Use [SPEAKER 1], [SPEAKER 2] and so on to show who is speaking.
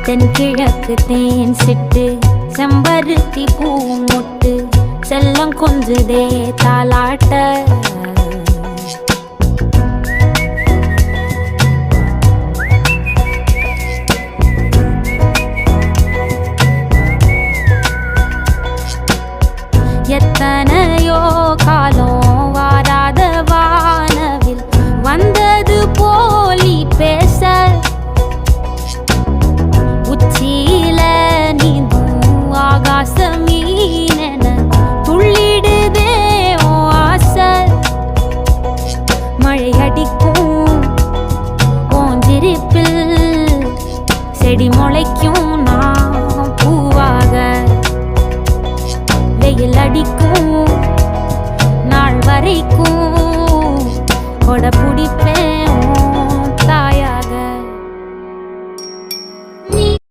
[SPEAKER 1] தென்கிழக்கு தேன் சிட்டு செம்பருத்தி பூ முட்டு செல்லம் கொஞ்சுதே தாலாட்ட எத்தனையோ காலம் வாராத வானவில் வந்தது போலி பேச உச்சியில நீந்தும் ஆகாச மீனென துள்ளிடுதே ஓ ஆசை மழை அடிக்கும் ஓஞ்சிருப்பில் செடி முளைக்கும் நான் பூவாக வெயில் அடிக்கும் நாள் வரைக்கும் கொடை பிடிப்பேன்